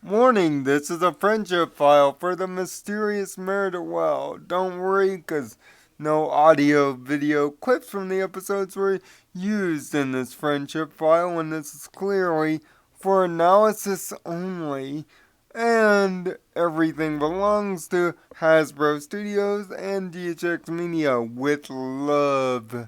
Warning, this is a friendship file for the mysterious Mare-Do-Well. Don't worry, because no audio, video clips from the episodes were used in this friendship file, and this is clearly for analysis only. And everything belongs to Hasbro Studios and DHX Media with love.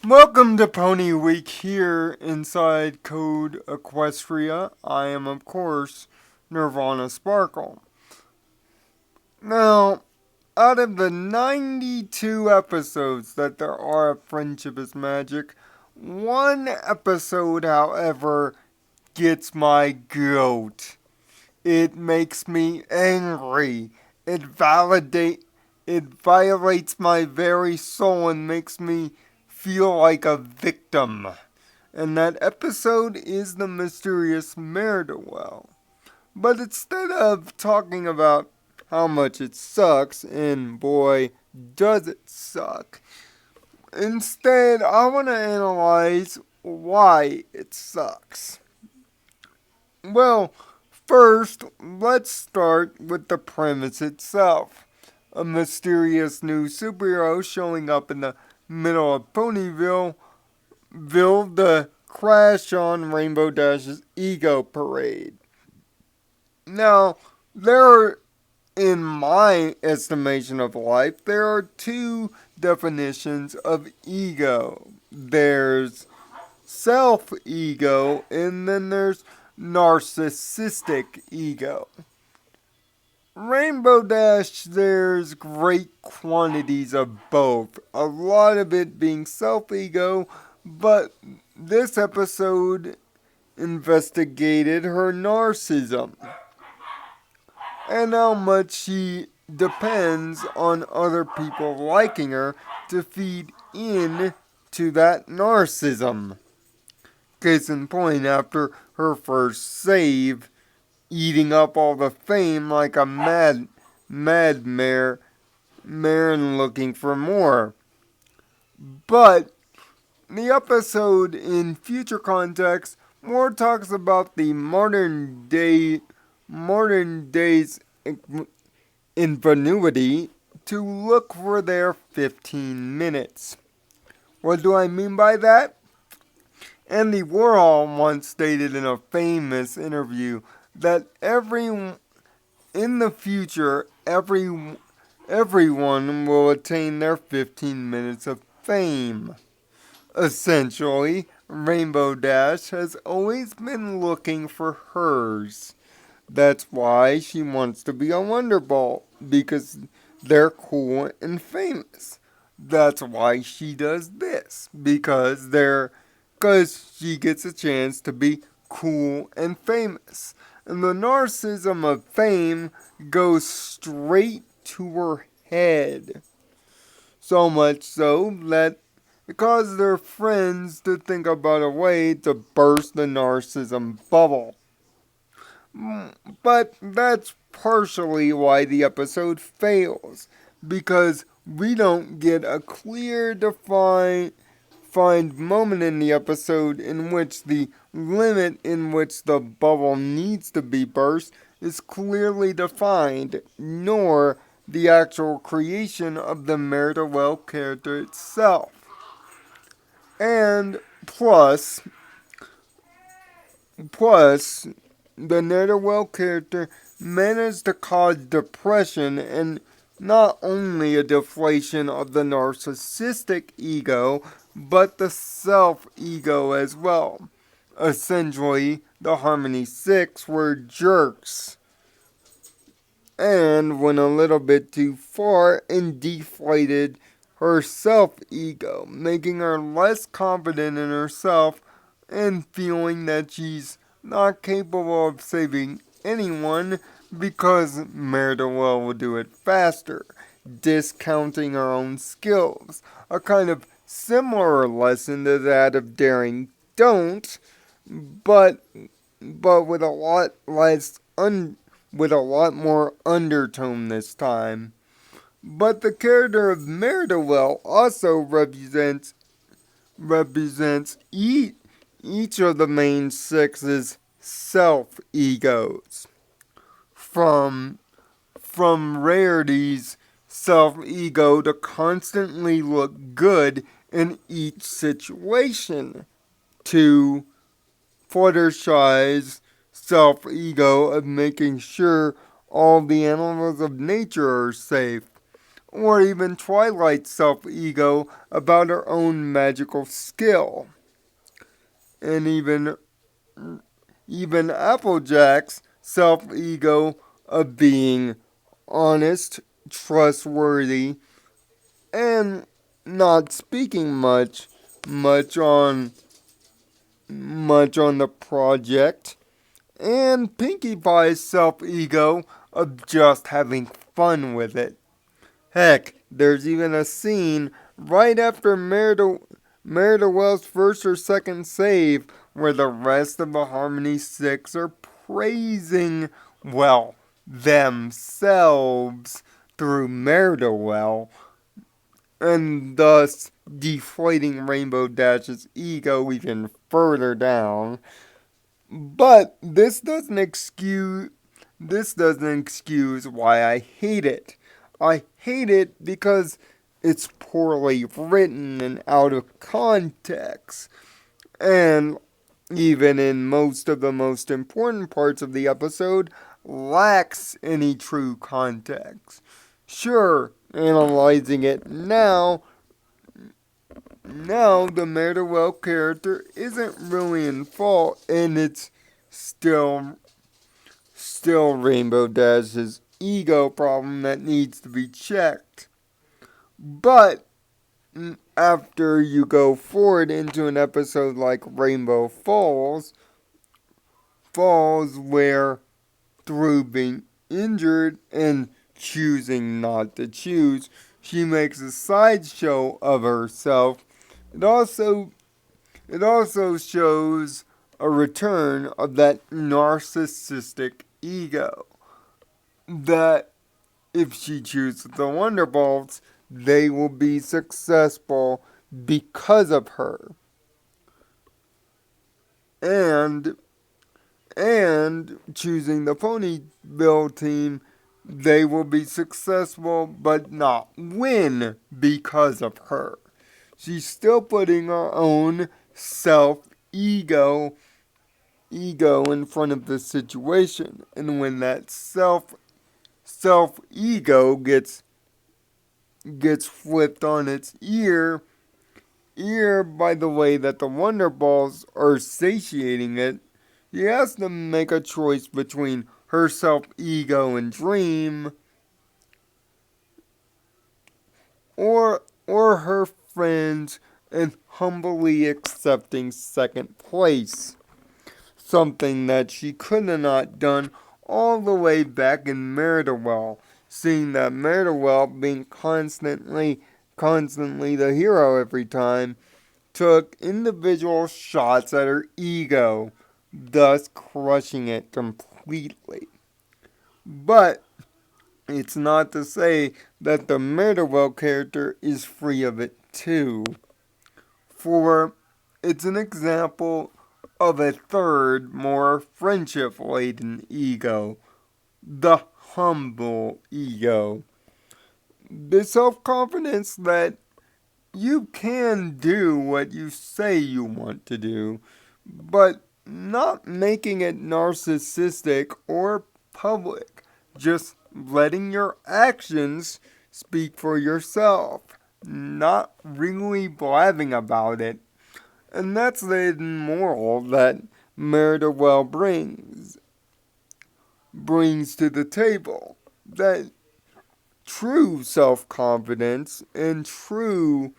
Welcome to Pony Week here inside Code Equestria. I am, of course, Nirvana Sparkle. Now, out of the 92 episodes that there are of Friendship is Magic, one episode, however, gets my goat. It makes me angry. It violates my very soul and makes me feel like a victim. And that episode is the mysterious Mare-Do-Well. But instead of talking about how much it sucks, and boy, does it suck, instead I want to analyze why it sucks. Well, first, let's start with the premise itself. A mysterious new superhero showing up in the middle of Ponyville to crash on Rainbow Dash's ego parade. Now, in my estimation of life, there are two definitions of ego. There's self-ego, and then there's narcissistic ego. Rainbow Dash, there's great quantities of both. A lot of it being self-ego, but this episode investigated her narcissism and how much she depends on other people liking her to feed in to that narcissism. Case in point, after her first save, eating up all the fame like a mad mare and looking for more. But the episode in future context more talks about the modern day's ingenuity to look for their 15 minutes. What do I mean by that? Andy Warhol once stated in a famous interview that in the future, everyone will attain their 15 minutes of fame. Essentially, Rainbow Dash has always been looking for hers. That's why she wants to be a Wonderbolt, because they're cool and famous. That's why she does this, because she gets a chance to be cool and famous. And the narcissism of fame goes straight to her head. So much so that it causes their friends to think about a way to burst the narcissism bubble. But that's partially why the episode fails, because we don't get a clear defined moment in the episode in which the limit in which the bubble needs to be burst is clearly defined, nor the actual creation of the Mare-Do-Well character itself. And plus, the Mare-Do-Well character managed to cause depression and not only a deflation of the narcissistic ego, but the self-ego as well. Essentially, the Harmony Six were jerks and went a little bit too far and deflated her self-ego, making her less confident in herself and feeling that she's not capable of saving anyone because Mare-Do-Well will do it faster, discounting her own skills. A kind of similar lesson to that of Daring Don't, but with a lot less with a lot more undertone this time. But the character of Mare-Do-Well also represents each of the main six's self-egos. From Rarity's self-ego to constantly look good in each situation, to Fluttershy's self-ego of making sure all the animals of nature are safe, or even Twilight's self-ego about her own magical skill, and even Applejack's self-ego of being honest, trustworthy, and not speaking much on the project, and Pinkie Pie's self-ego of just having fun with it. Heck, there's even a scene right after Mare-Do-Well's first or second save where the rest of the Harmony Six are praising, well, themselves through Mare-Do-Well, and thus deflating Rainbow Dash's ego even further down. But this doesn't excuse why I hate it. I hate it because it's poorly written and out of context. And even in most of the most important parts of the episode, lacks any true context. Sure, analyzing it now the Mare-Do-Well character isn't really in fault, and it's still Rainbow Dash's ego problem that needs to be checked. But after you go forward into an episode like Rainbow Falls, where through being injured and choosing not to choose, she makes a sideshow of herself. It also shows a return of that narcissistic ego. That if she chooses the Wonder Balls, they will be successful because of her. And choosing the Ponyville team, they will be successful but not win because of her. She's still putting her own self-ego in front of the situation. And when that self-ego gets flipped on its ear by the way that the Wonder Balls are satiating it, she has to make a choice between her self-ego and dream or her friends and humbly accepting second place. Something that she could have not done all the way back in Mare-Do-Well, seeing that Mare-Do-Well being constantly the hero every time, took individual shots at her ego, thus crushing it completely. But it's not to say that the Mare-Do-Well character is free of it too. For it's an example of a third, more friendship-laden ego, the humble ego. The self-confidence that you can do what you say you want to do, but not making it narcissistic or public. Just letting your actions speak for yourself, not really blabbing about it. And that's the hidden moral that Mare-Do-Well brings to the table. That true self-confidence and true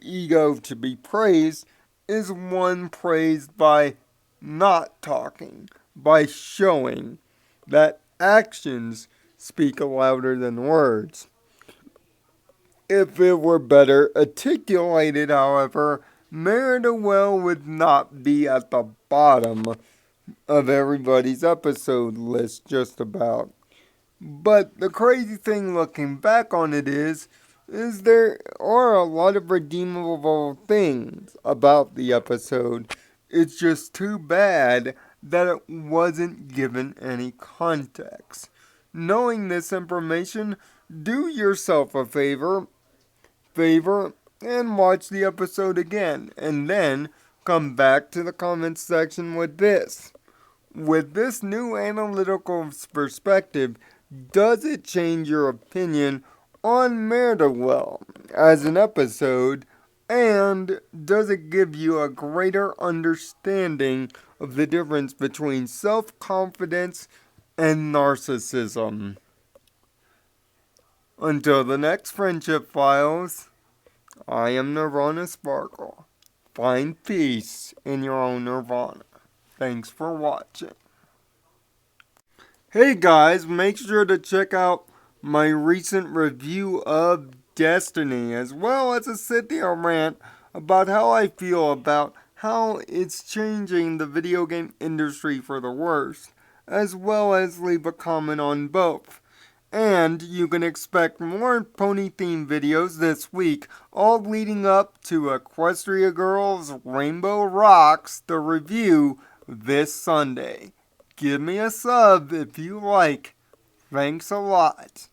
ego to be praised is one praised by not talking, by showing that actions speak louder than words. If it were better articulated, however, Mare-Do-Well would not be at the bottom of everybody's episode list, just about. But the crazy thing looking back on it is there are a lot of redeemable things about the episode. It's just too bad that it wasn't given any context. Knowing this information, do yourself a favor and watch the episode again, and then come back to the comments section with this. With this new analytical perspective, does it change your opinion on Mare-Do-Well as an episode, and does it give you a greater understanding of the difference between self-confidence and narcissism? Until the next Friendship Files, I am Nirvana Sparkle. Find peace in your own Nirvana. Thanks for watching. Hey guys, make sure to check out my recent review of Destiny, as well as a sit-there rant about how I feel about how it's changing the video game industry for the worse, as well as leave a comment on both. And you can expect more pony themed videos this week, all leading up to Equestria Girls Rainbow Rocks, the review, this Sunday. Give me a sub if you like. Thanks a lot.